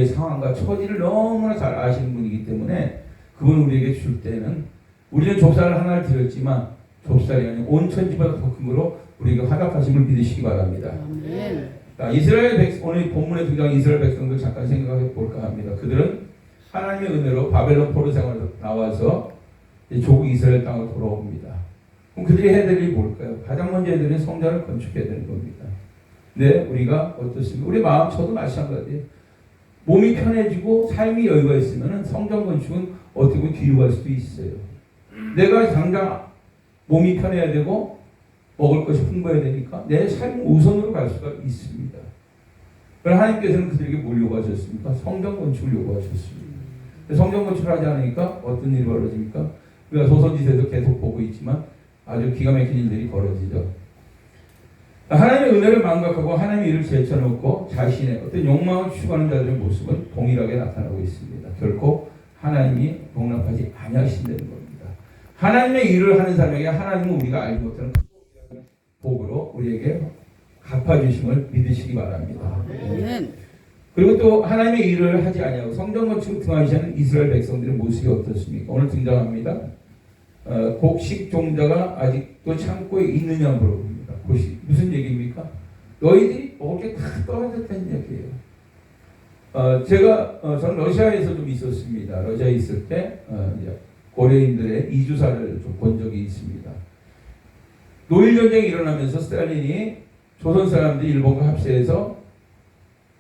상황과 처지를 너무나 잘 아시는 분이기 때문에 그분 우리에게 줄 때는 우리는 좁쌀을 하나를 드렸지만 좁쌀이 아닌 온 천지보다 더 큰 거로 우리에게 화답하심을 믿으시기 바랍니다. 아멘. 자, 이스라엘 백성, 오늘 본문에 등장한 이스라엘 백성들 잠깐 생각해 볼까 합니다. 그들은 하나님의 은혜로 바벨론 포로 생활에서 나와서 조국 이스라엘 땅으로 돌아옵니다. 그럼 그들이 해야 될 일이 뭘까요? 가장 먼저 해야 되는 성전을 건축해야 되는 겁니다. 네, 우리가 어떻습니까? 우리 마음 저도 마찬가지예요. 몸이 편해지고 삶이 여유가 있으면 성전 건축은 어떻게 보면 뒤로 갈 수도 있어요. 내가 당장 몸이 편해야 되고 먹을 것이 풍부해야 되니까 내 삶 우선으로 갈 수가 있습니다. 그러나 하나님께서는 그들에게 뭘 요구하셨습니까? 성전 건축을 요구하셨습니다. 성전 건축을 하지 않으니까 어떤 일이 벌어집니까? 우리가 조선지대에서 계속 보고 있지만 아주 기가 막힌 일들이 벌어지죠. 하나님의 은혜를 망각하고 하나님의 일을 제쳐놓고 자신의 어떤 욕망을 추구하는 자들의 모습은 동일하게 나타나고 있습니다. 결코 하나님이 용납하지 아니하신다는 겁니다. 하나님의 일을 하는 사람에게 하나님은 우리가 알지 못하는 복으로 우리에게 갚아주심을 믿으시기 바랍니다. 그리고 또 하나님의 일을 하지 아니하고 성전 건축을 등한시 하는 이스라엘 백성들의 모습이 어떻습니까? 오늘 등장합니다. 곡식 종자가 아직도 창고에 있느냐 물어봅니다. 무슨 얘기입니까? 너희들이 먹을 게 다 떨어졌다는 얘기예요. 저는 러시아에서 좀 있었습니다. 러시아에 있을 때 고려인들의 이주사를 좀 본 적이 있습니다. 노일 전쟁이 일어나면서 스탈린이 조선 사람들이 일본과 합세해서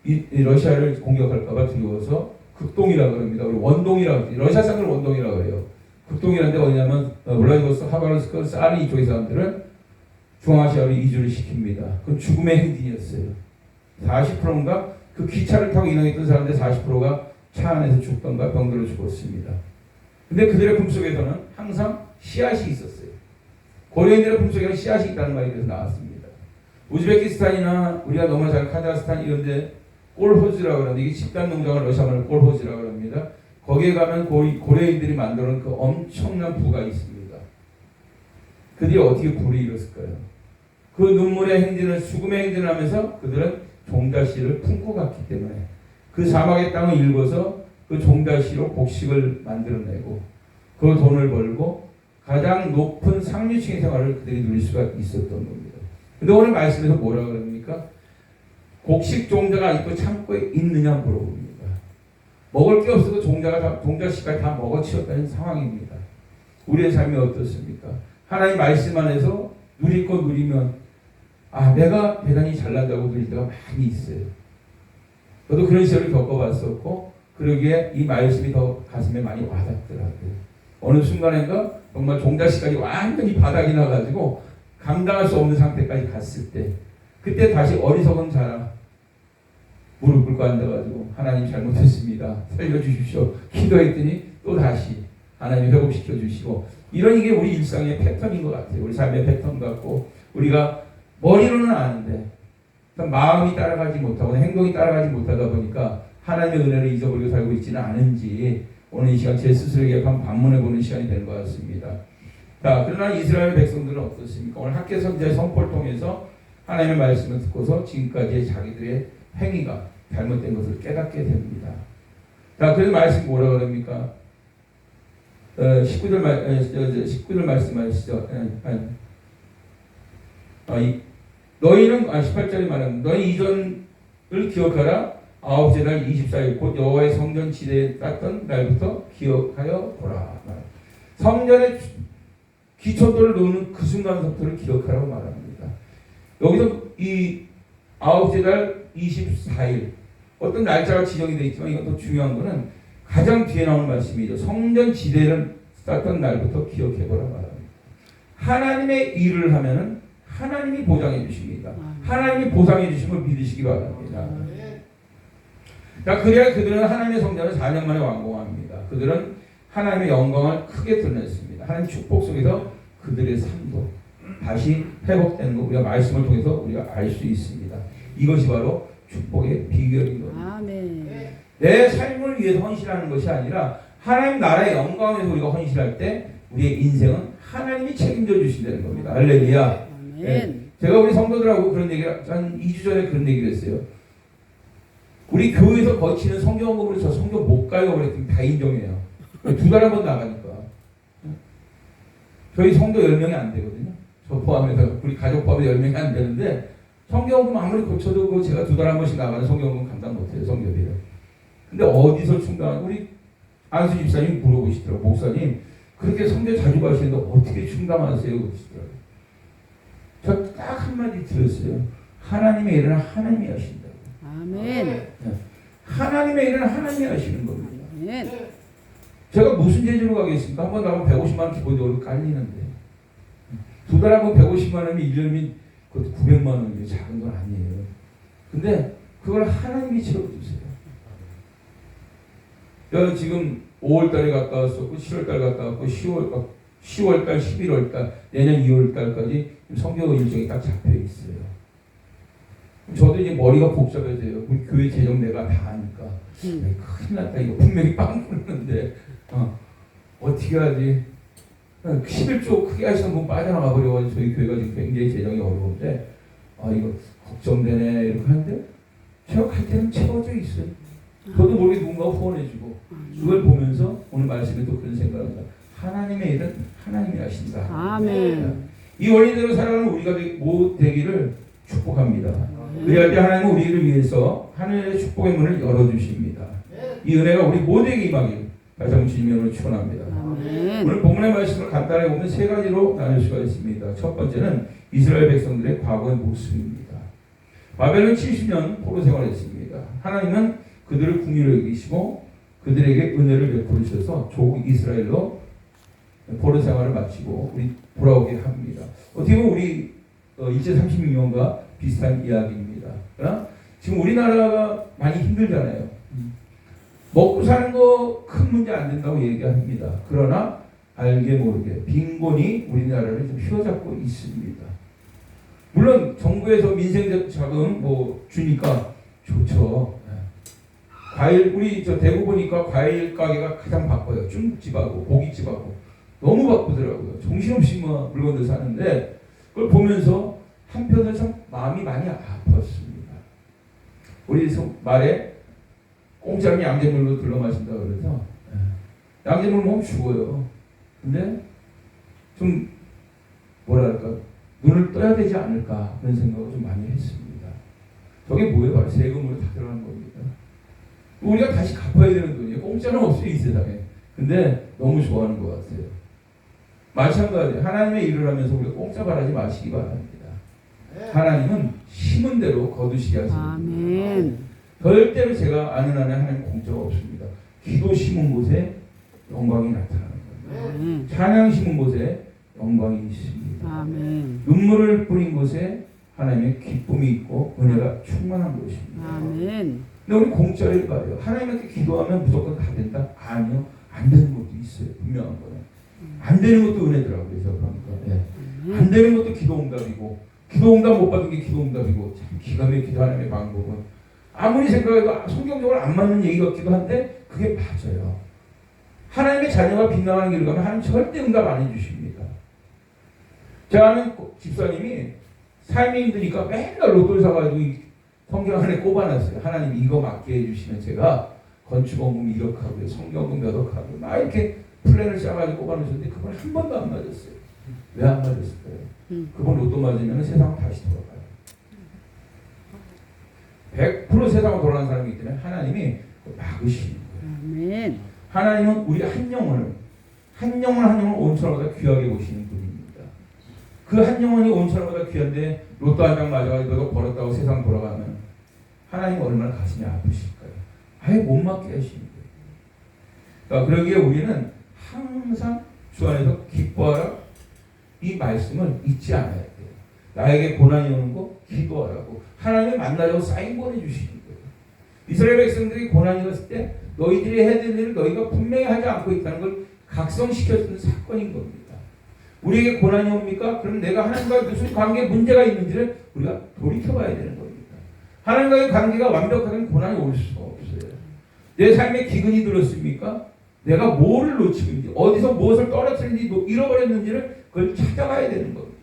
이 러시아를 공격할까봐 두려워서 극동이라고 합니다. 원동이라고 해요. 러시아 사람들 원동이라고 해요. 극동이라는데 어디냐면 블라디보스토크, 하바rov스크, 사리 이쪽의 사람들은 중앙아시아로 이주를 시킵니다. 그건 죽음의 행진이었어요. 40%인가 그 기차를 타고 이동했던 사람들 40%가 차 안에서 죽던가 병들어 죽었습니다. 근데 그들의 품속에서는 항상 씨앗이 있었어요. 고려인들의 품속에는 씨앗이 있다는 말이 그래서 나왔습니다. 우즈베키스탄이나 우리가 너무 잘 카자흐스탄 이런데 꼴호즈라고 하는데 이게 집단 농장을 러시아말로 꼴호즈라고 합니다. 거기에 가면 고려인들이 만들어놓은 그 엄청난 부가 있습니다. 그들이 어떻게 부를 이뤘을까요? 그 눈물의 행진을 죽음의 행진을 하면서 그들은 종자씨를 품고 갔기 때문에 그 사막의 땅을 일궈서 그 종자씨로 곡식을 만들어내고 그 돈을 벌고 가장 높은 상류층의 생활을 그들이 누릴 수가 있었던 겁니다. 근데 오늘 말씀에서 뭐라고 그럽니까? 곡식 종자가 있고 창고에 있느냐 물어봅니다. 먹을 게 없어도 종자씨까지 다 먹어치웠다는 상황입니다. 우리의 삶이 어떻습니까? 하나님 말씀 안에서 누릴 거 누리면 내가 대단히 잘난다고 누릴 때가 많이 있어요. 저도 그런 시절을 겪어봤었고 그러기에 이 말씀이 더 가슴에 많이 와닿더라고요. 어느 순간인가 정말 종자씨까지 완전히 바닥이 나가지고 감당할 수 없는 상태까지 갔을 때 그때 다시 어리석은 자라 무릎 꿇고 앉아가지고 하나님 잘못했습니다. 살려주십시오. 기도했더니 또 다시 하나님 회복시켜 주시고 이런 이게 우리 일상의 패턴인 것 같아요. 우리 삶의 패턴 같고 우리가 머리로는 아는데 마음이 따라가지 못하고 행동이 따라가지 못하다 보니까 하나님의 은혜를 잊어버리고 살고 있지는 않은지 오늘 이 시간 제 스스로에게 한번 반문해보는 시간이 되는 것 같습니다. 자, 그러나 이스라엘 백성들은 어떻습니까? 오늘 학계 선지자의 선포를 통해서 하나님의 말씀을 듣고서 지금까지의 자기들의 행위가 잘못된 것을 깨닫게 됩니다. 자, 그래서 말씀이 뭐라고 합니까? 19절 말씀하시죠. 너희는 18절에 말합니다. 너희 이전을 기억하라. 아홉째 날 24일 곧 여호와의 성전 지대에 땄던 날부터 기억하여 보라. 성전의 기초돌을 놓는 그 순간부터를 기억하라고 말합니다. 여기서 이 아홉째 달 24일 어떤 날짜가 지정이 되어 있지만 이건 더 중요한 거는 가장 뒤에 나오는 말씀이죠. 성전 지대를 땄던 날부터 기억해보라 말합니다. 하나님의 일을 하면은 하나님이 보장해 주십니다. 하나님이 보상해 주심을 믿으시기 바랍니다. 자, 그래야 그들은 하나님의 성전을 4년 만에 완공합니다. 그들은 하나님의 영광을 크게 드러냈습니다. 하나님의 축복 속에서 그들의 삶도 다시 회복되는 거 우리가 말씀을 통해서 우리가 알 수 있습니다. 이것이 바로 축복의 비결인 겁니다. 아멘. 내 삶을 위해서 헌신하는 것이 아니라 하나님 나라의 영광을 위해서 우리가 헌신할 때 우리의 인생은 하나님이 책임져 주신다는 겁니다. 할렐루야. 네. 제가 우리 성도들하고 그런 얘기를 한 2주 전에 그런 얘기를 했어요. 우리 교회에서 거치는 성경공부를 저 성경 못 가요 그랬더니 다 인정해요. 2달에 한 번 나가니까. 저희 성도 10명이 안 되거든요. 저 포함해서 우리 가족 포함해 10명이 안 되는데 성경공부 아무리 고쳐도 제가 2달에 한 번씩 나가는 성경공부 감당 못해요. 성교비를. 근데 어디서 충당 우리 안수 집사님 물어보시더라고요. 목사님 그렇게 성교 자주 가시는데 어떻게 충당하세요? 그러시더라고요. 저 딱 한마디 들었어요. 하나님의 일은 하나님이 하신다고. 아멘. 하나님의 일은 하나님이 하시는 겁니다. 아멘. 제가 무슨 재주로 가겠습니까? 한 번 나가면 150만 원 기본적으로 깔리는데 2달에 한 번 150만 원이면 1년이면 그것도 900만 원이에요. 작은 건 아니에요. 근데 그걸 하나님이 채워주세요. 제가 지금 5월달에 갔다 왔었고 7월달 갔다 왔고 10월달, 11월달, 내년 2월달까지 성교 일정이 딱 잡혀 있어요. 저도 이제 머리가 복잡해져요. 우리 교회 재정 내가 다 하니까 큰일 났다. 이거 분명히 빵 뚫는데 어떻게 하지? 11조 크게 하시는 분 빠져나가 버려가지고 저희 교회가 지금 굉장히 재정이 어려운데 이거 걱정되네 이렇게 하는데 제가 갈 때는 채워져 있어요. 저도 모르게 누군가 후원해주고 그걸 보면서 오늘 말씀에 또 그런 생각을 합니다. 하나님의 일은 하나님이 하신다. 아멘. 이 원리대로 살아가는 우리가 되기를 축복합니다. 그래야 때 하나님은 우리를 위해서 하늘의 축복의 문을 열어주십니다. 이 은혜가 우리 모두에게 임하길 다시 한번 주님으로 축원합니다. 오늘 본문의 말씀을 간단하게 보면 세 가지로 나눌 수가 있습니다. 첫 번째는 이스라엘 백성들의 과거의 모습입니다. 바벨론 70년 포로 생활했습니다. 하나님은 그들을 궁휼히 여기시고 그들에게 은혜를 베풀으셔서 조국 이스라엘로 포로 생활을 마치고 우리 돌아오게 합니다. 어떻게 보면 우리 일제 36년과 비슷한 이야기입니다. 그러나 지금 우리나라가 많이 힘들잖아요. 먹고 사는 거 큰 문제 안 된다고 얘기합니다. 그러나 알게 모르게 빈곤이 우리나라를 좀 휘어잡고 있습니다. 물론 정부에서 민생 자금 주니까 좋죠. 과일 우리 저 대구 보니까 과일 가게가 가장 바빠요. 중국집하고 고깃집하고 너무 바쁘더라고요. 정신없이 물건들 사는데 그걸 보면서 한편으로 참 마음이 많이 아팠습니다. 우리 말에 공짜로 양잿물로 둘러 마신다 그래서 양잿물 먹으면 죽어요. 근데 좀 뭐랄까 눈을 떠야 되지 않을까 그런 생각을 좀 많이 했습니다. 저게 뭐예요? 바로 세금으로 다 들어가는 겁니다. 우리가 다시 갚아야 되는 돈이에요. 공짜는 없어요 이 세상에. 근데 너무 좋아하는 것 같아요. 마찬가지예요. 하나님의 일을 하면서 우리가 공짜 바라지 마시기 바랍니다. 하나님은 심은 대로 거두시게 하십니다. 아멘. 절대로 제가 아는 한에 하나님 공짜가 없습니다. 기도 심은 곳에 영광이 나타나는 겁니다. 찬양 심은 곳에 영광이 있습니다. 아멘. 눈물을 뿌린 곳에 하나님의 기쁨이 있고 은혜가 충만한 곳입니다. 아멘. 근데 우리 공짜를 봐요. 하나님한테 기도하면 무조건 다 된다? 아니요. 안 되는 것도 있어요. 분명한 거는. 안 되는 것도 은혜더라고요. 제가 보니까. 안 되는 것도 기도응답이고 기도응답 못 받은 게 기도응답이고 참 기가 막히다. 하나님의 방법은 아무리 생각해도 성경적으로 안 맞는 얘기 같기도 한데 그게 맞아요. 하나님의 자녀가 빗나가는 길을 가면 하나님 절대 응답 안 해주십니다. 제가 아는 집사님이 삶이 힘드니까 맨날 로또를 사가지고 성경 안에 꼽아놨어요. 하나님 이거 맞게 해주시면 제가 건축원금 1억 하고요. 성경금 몇 억 하고 막 이렇게 플랜을 짜가지고 꼽아놓으셨는데 그건 한 번도 안 맞았어요. 왜 안 맞았을까요? 그건 로또 맞으면 세상은 다시 돌아가요. 100% 세상으로 돌아가는 사람이기 때문에 하나님이 막으시는 거예요. 아멘. 하나님은 우리 한 영혼을 온천보다 귀하게 보시는 분입니다. 그 한 영혼이 온천보다 귀한데 로또 한 장 맞아가지고 너가 벌었다고 세상 돌아가면 하나님 얼마나 가슴이 아프실까요? 아예 못 맞게 하시는 거예요. 그러니까 그러기에 우리는 항상 주 안에서 기뻐하라 이 말씀을 잊지 않아야 돼요. 나에게 고난이 오는 거 기도하라고 하나님을 만나려고 사인 보내주시는 거예요. 이스라엘 백성들이 고난이 왔을 때 너희들이 해야 될 일을 너희가 분명히 하지 않고 있다는 걸 각성시켜주는 사건인 겁니다. 우리에게 고난이 옵니까? 그럼 내가 하나님과 무슨 관계에 문제가 있는지를 우리가 돌이켜봐야 되는 겁니다. 하나님과의 관계가 완벽하면 고난이 올 수가 없어요. 내 삶에 기근이 들었습니까? 내가 뭐를 놓치고 있는지 어디서 무엇을 떨어뜨리는지 잃어버렸는지를 그걸 찾아가야 되는 겁니다.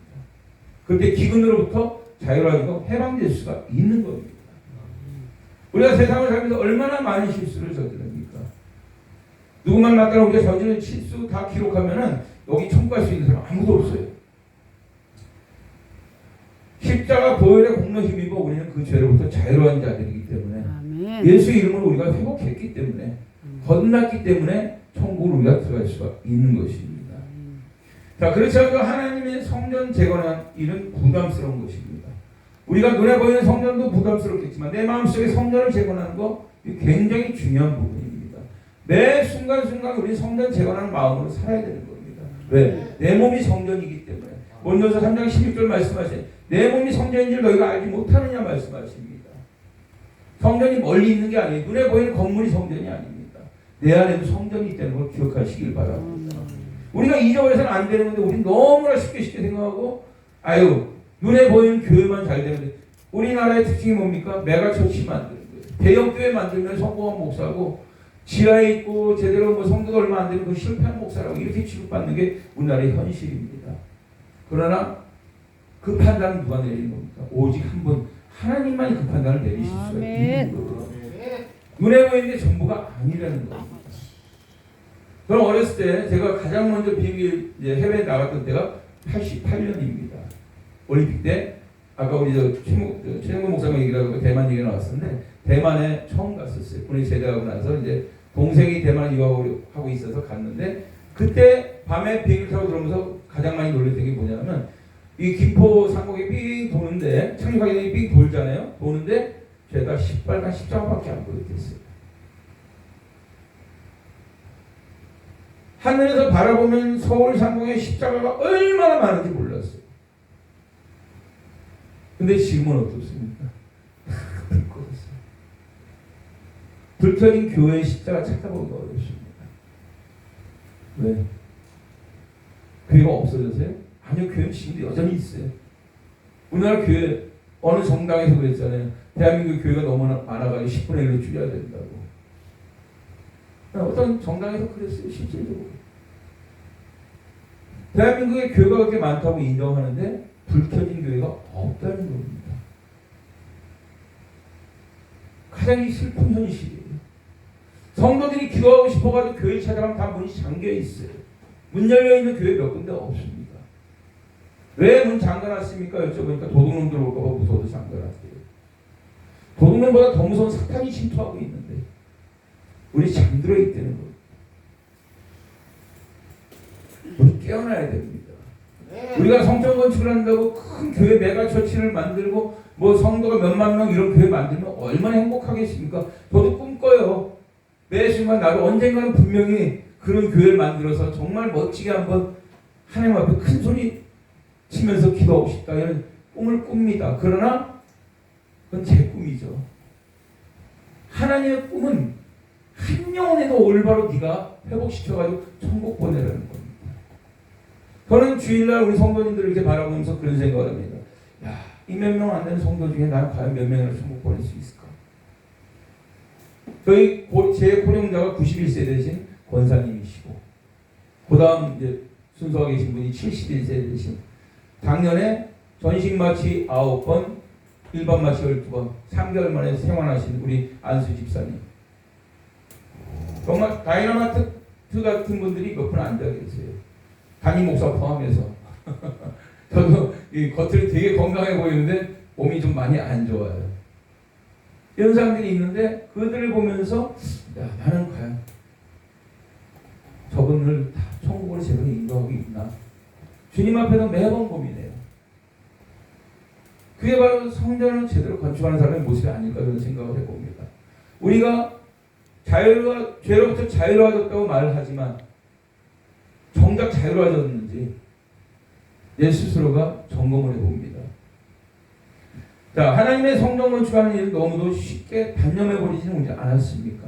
그때 기근으로부터 자유로워지고 해방될 수가 있는 겁니다. 우리가 세상을 살면서 얼마나 많은 실수를 저지릅니까? 누구만 나타나 우리가 저지른 실수 다 기록하면은 여기 청구할 수 있는 사람 아무도 없어요. 십자가 보혈의 공로 힘입어 우리는 그 죄로부터 자유로운 자들이기 때문에 아멘. 예수 이름으로 우리가 회복했기 때문에 건넜기 때문에 천국으로 우리가 들어갈 수가 있는 것입니다. 자, 그렇지 않아도 하나님의 성전 재건한 일은 부담스러운 것입니다. 우리가 눈에 보이는 성전도 부담스럽겠지만 내 마음속에 성전을 재건하는 거 굉장히 중요한 부분입니다. 매 순간순간 우리 성전 재건하는 마음으로 살아야 되는 겁니다. 왜? 내 몸이 성전이기 때문에. 본도서 3장 16절 말씀하신 내 몸이 성전인 줄 너희가 알지 못하느냐 말씀하십니다. 성전이 멀리 있는 게 아니에요. 눈에 보이는 건물이 성전이 아닙니다. 내 안에도 성전이 있다는 걸 기억하시길 바랍니다. 우리가 잊어버려서는 안 되는 건데 우리는 너무나 쉽게 생각하고 눈에 보이는 교회만 잘 되면 돼. 우리나라의 특징이 뭡니까? 메가처치 만드는 거예요. 대형 교회 만들면 성공한 목사고 지하에 있고 제대로 뭐 성도가 얼마 안 되는 그 실패한 목사라고 이렇게 취급받는 게 우리나라의 현실입니다. 그러나 그 판단은 누가 내리는 겁니까? 오직 한 분 하나님만이 그 판단을 내리실 수가 있는 거예요. 눈에 보이는 게 전부가 아니라는 겁니다. 저는 어렸을 때 제가 가장 먼저 비행기 해외에 나갔던 때가 88년입니다. 올림픽 때 아까 우리 최영근 목사님 얘기라고 대만 얘기가 나왔었는데 대만에 처음 갔었어요. 군에 제대하고 나서 이제 동생이 대만 유학하고 있어서 갔는데 그때 밤에 비행기 타고 들어오면서 가장 많이 놀랬던 게 뭐냐면 이 김포 상공이 삥 도는데 착륙하기 삥 돌잖아요. 도는데 제가 10발간 10장밖에 안 보였겠어요. 하늘에서 바라보면 서울 상공에 십자가가 얼마나 많은지 몰랐어요. 근데 지금은 어떻습니까? 불켜진 교회의 십자가 찾아보기가 어렵습니다. 왜? 교회가 없어졌어요? 아니요, 교회는 지금도 여전히 있어요. 우리나라 교회 어느 정당에서 그랬잖아요. 대한민국 교회가 너무 많아가지고 10분의 1로 줄여야 된다고. 어떤 정당에서 그랬어요, 실질적으로. 대한민국의 교회가 그렇게 많다고 인정하는데 불켜진 교회가 없다는 겁니다. 가장 슬픈 현실이에요. 성도들이 기도하고 싶어가지고 교회 찾아가면 다 문이 잠겨 있어요. 문 열려있는 교회 몇 군데 없습니다. 왜 문 잠가놨습니까? 여쭤보니까 도둑놈들 올까봐 무서워서 잠가놨대요. 도둑놈보다 더 무서운 사탄이 침투하고 있는데 우리 잠들어 있다는 거예요. 우리 깨어나야 됩니다. 우리가 성전 건축을 한다고 큰 교회 메가처치를 만들고 뭐 성도가 몇만 명 이런 교회 만들면 얼마나 행복하겠습니까? 저도 꿈꿔요. 매 순간 나도 언젠가는 분명히 그런 교회를 만들어서 정말 멋지게 한번 하나님 앞에 큰 소리 치면서 기도하고 싶다 이런 꿈을 꿉니다. 그러나 그건 제 꿈이죠. 하나님의 꿈은 한 영혼에도 올바로 네가 회복시켜가지고 천국 보내라는 겁니다. 저는 주일날 우리 성도님들을 이렇게 바라보면서 그런 생각을 합니다. 야, 이 몇 명 안 되는 성도 중에 나는 과연 몇 명이나 천국 보낼 수 있을까? 저희 제 고령자가 91세 되신 권사님이시고 그 다음 이제 순서가 계신 분이 71세 되신 작년에 전식 마취 9번, 일반 마취 12번, 3개월 만에 생환하신 우리 안수 집사님. 정말 다이너마이트 같은 분들이 몇 분 앉아 계세요. 담임 목사 포함해서. 저도 이 겉으로 되게 건강해 보이는데 몸이 좀 많이 안 좋아요. 이런 사람들이 있는데 그들을 보면서 야, 나는 과연 저분을 다 천국으로 제대로 인도하고 있나? 주님 앞에서 매번 고민해요. 그게 바로 성전을 제대로 건축하는 사람의 모습이 아닐까 저는 생각을 해봅니다. 우리가 죄로부터 자유로워졌다고 말을 하지만 정작 자유로워졌는지 내 스스로가 점검을 해봅니다. 자, 하나님의 성전 건축하는 일을 너무도 쉽게 단념해버리지는 않았습니까?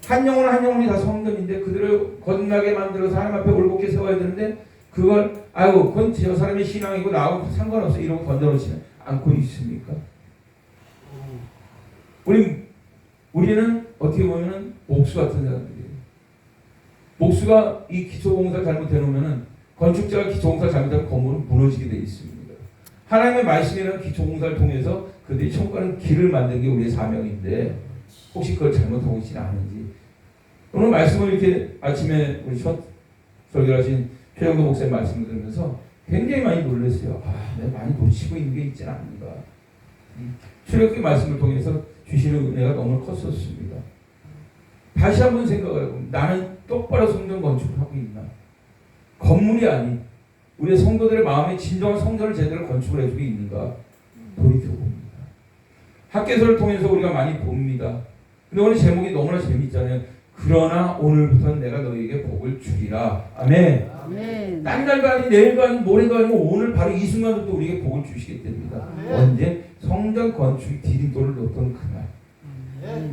한 영혼 한 영혼이 다 성전인데 그들을 거듭나게 만들어서 하나님 앞에 올곧게 세워야 되는데 그걸 그건 저 사람의 신앙이고 나하고 상관없어 이러고 던져놓지는 않고 있습니까? 우리는 어떻게 보면은 목수 같은 사람들이에요. 목수가 이 기초공사를 잘못해놓으면은 건축자가 기초공사를 잘못하면 건물은 무너지게 돼 있습니다. 하나님의 말씀이라는 기초공사를 통해서 그들이 천국 가는 길을 만드는 게 우리의 사명인데 혹시 그걸 잘못하고 있지는 않은지. 오늘 말씀을 이렇게 아침에 우리 첫 설교하신 최영도 목사님 말씀을 들으면서 굉장히 많이 놀랐어요. 내가 많이 놓치고 있는 게 있지는 않은가. 출애굽기 말씀을 통해서 주시는 은혜가 너무 컸었습니다. 다시 한번 생각을 해보면 나는 똑바로 성전 건축을 하고 있나? 건물이 아닌 우리의 성도들의 마음에 진정한 성전을 제대로 건축을 해주고 있는가? 돌이켜봅니다. 학개서를 통해서 우리가 많이 봅니다. 근데 오늘 제목이 너무나 재밌잖아요. 그러나 오늘부터는 내가 너희에게 복을 주리라. 아멘. 아멘. 딴 날도 아니 내일도 아니 모레도 아니고 오늘 바로 이 순간부터 우리에게 복을 주시게 됩니다. 아멘. 언제? 성전 건축 디딤돌을 놓던 그날.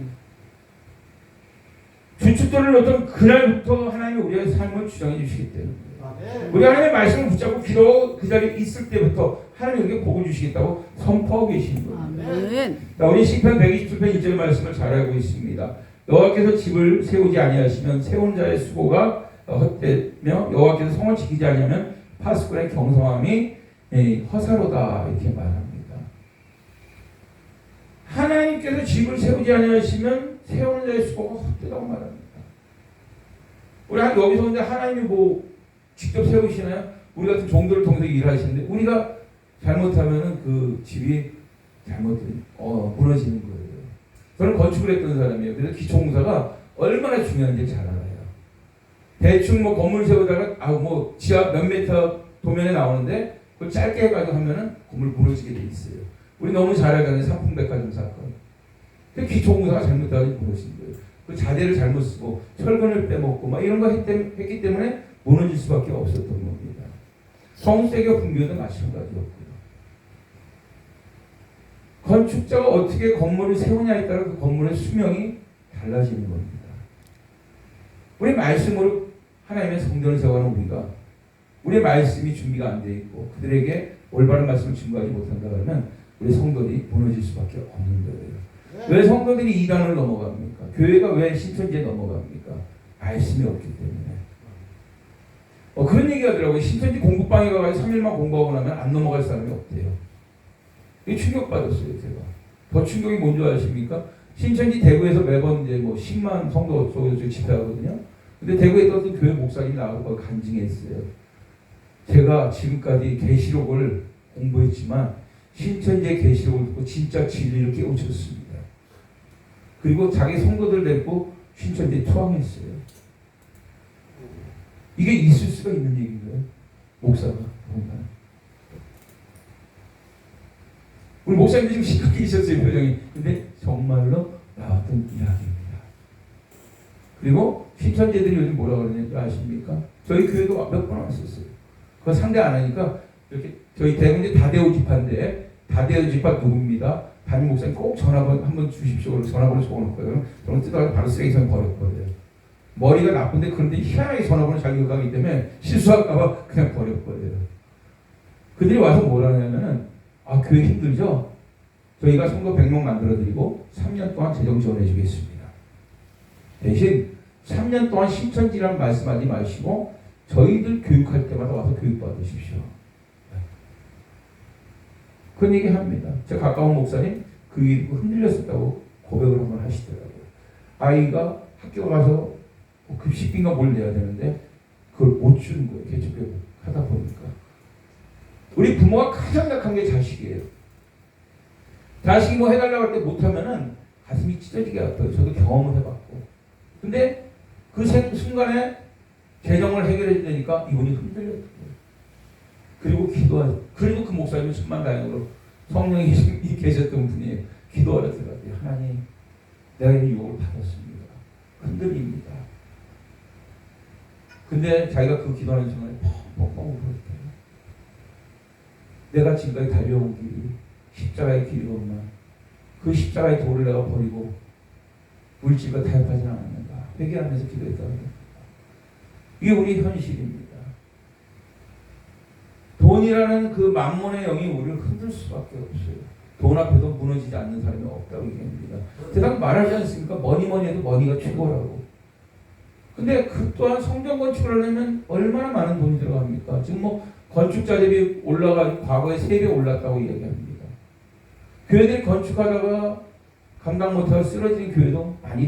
주춧돌을 놓던 그날부터 하나님이 우리의 삶을 주장해 주시기 때문에 우리 하나님의 말씀을 붙잡고 기도 그 자리에 있을 때부터 하나님이 우리에게 복을 주시겠다고 선포하고 계시는 겁니다. 아멘. 자, 우리 시편 127편 1절 말씀을 잘 알고 있습니다. 여호와께서 집을 세우지 아니하시면 세운 자의 수고가 헛되며 여호와께서 성을 지키지 아니하면 파수꾼의 경성함이 허사로다 이렇게 말합니다. 하나님께서 집을 세우지 아니하시면 세우는 자의 수고가 헛되다고 말합니다. 우리 여기서 근데 하나님이 뭐 직접 세우시나요? 우리 같은 종들을 통해서 일하시는데 우리가 잘못하면은 그 집이 무너지는 거예요. 저는 건축을 했던 사람이에요. 그래서 기초공사가 얼마나 중요한지 잘 알아요. 대충 뭐 건물 세우다가 뭐 지하 몇 미터 도면에 나오는데 그걸 짧게 해가지고 하면은 건물 무너지게 돼 있어요. 우리 너무 잘 알잖아요. 삼풍백화점 사건. 그 기초공사가 잘못해가지고 무너진 거예요. 그 자재를 잘못 쓰고 철근을 빼먹고 막 이런 거 했기 때문에 무너질 수밖에 없었던 겁니다. 성세교 분교도 마찬가지였고요. 건축자가 어떻게 건물을 세우냐에 따라 그 건물의 수명이 달라지는 겁니다. 우리 말씀으로 하나님의 성전을 세워가는 우리가 우리의 말씀이 준비가 안 돼 있고 그들에게 올바른 말씀을 증거하지 못한다 그러면 우리 성도들이 무너질 수밖에 없는 거예요. 왜 성도들이 이단을 넘어갑니까? 교회가 왜 신천지에 넘어갑니까? 말씀이 없기 때문에. 그런 얘기 하더라고요. 신천지 공부방에 가서 3일만 공부하고 나면 안 넘어갈 사람이 없대요. 이게 충격받았어요, 제가. 더 충격이 뭔지 아십니까? 신천지 대구에서 매번 이제 뭐 10만 성도 쪽에서 집회하거든요. 근데 대구에 있던 교회 목사님이 나와서 간증했어요. 제가 지금까지 계시록을 공부했지만 신천지의 계시록을 듣고 진짜 진리를 깨우쳤습니다. 그리고 자기 성도들 데리고 신천지에 투항했어요. 이게 있을 수가 있는 얘기인가요? 목사가 보면. 우리 목사님도 지금 심각해 있었어요, 표정이. 근데 정말로 나왔던 이야기입니다. 그리고 신천지들이 요즘 뭐라 그러는지 아십니까? 저희 교회도 몇 번 왔었어요. 그거 상대 안 하니까 이렇게 저희 대구인데 다대우 집화인데 다대우 집화 누굽니다. 담임 목사님 꼭 전화번호 한번 주십시오. 전화번호 적어놓고요. 저는 뜯어가지고 바로 쓰레기통에 버렸거든요. 머리가 나쁜데 그런데 희한하게 전화번호 잘 기억하기 때문에 실수할까봐 그냥 버렸거든요. 그들이 와서 뭐라 하냐면은 교회 힘들죠? 저희가 성도 100명 만들어드리고 3년 동안 재정 지원해주겠습니다. 대신 3년 동안 신천지라는 말씀하지 마시고 저희들 교육할 때마다 와서 교육받으십시오. 그런 얘기 합니다. 제 가까운 목사님 그 일이 흔들렸었다고 고백을 한번 하시더라고요. 아이가 학교 가서 급식비인가 뭘 내야 되는데 그걸 못 주는 거예요. 개척교육 하다 보니까. 우리 부모가 가장 약한 게 자식이에요. 자식이 뭐 해달라고 할 때 못하면은 가슴이 찢어지게 아파요. 저도 경험을 해봤고. 근데 그 순간에 재정을 해결해 주니까 이분이 흔들렸어요. 그리고 기도하죠. 그래도 그 목사님은 천만다행으로 성령이 계셨던 분이에요. 기도하러 들어갔대요. 하나님, 내가 이 유혹을 받았습니다. 흔들립니다. 근데 자기가 그 기도하는 순간에 펑펑 울었대요. 내가 지금까지 달려온 길이 십자가의 길이로만 그 십자가의 도를 내가 버리고 물질과 타협하지 않았는가 회개하면서 기도했다고 합니다. 이게 우리 현실입니다. 돈이라는 그 만몬의 영이 우리를 흔들 수밖에 없어요. 돈 앞에도 무너지지 않는 사람이 없다고 얘기합니다. 세상 말하지 않습니까? 뭐니 해도 머니가 최고라고. 근데 그 또한 성전 건축을 하려면 얼마나 많은 돈이 들어갑니까? 지금 뭐 건축자 대비 올라가 과거에 3배 올랐다고 이야기합니다. 교회들이 건축하다가 감당 못하고 쓰러진 교회도 많이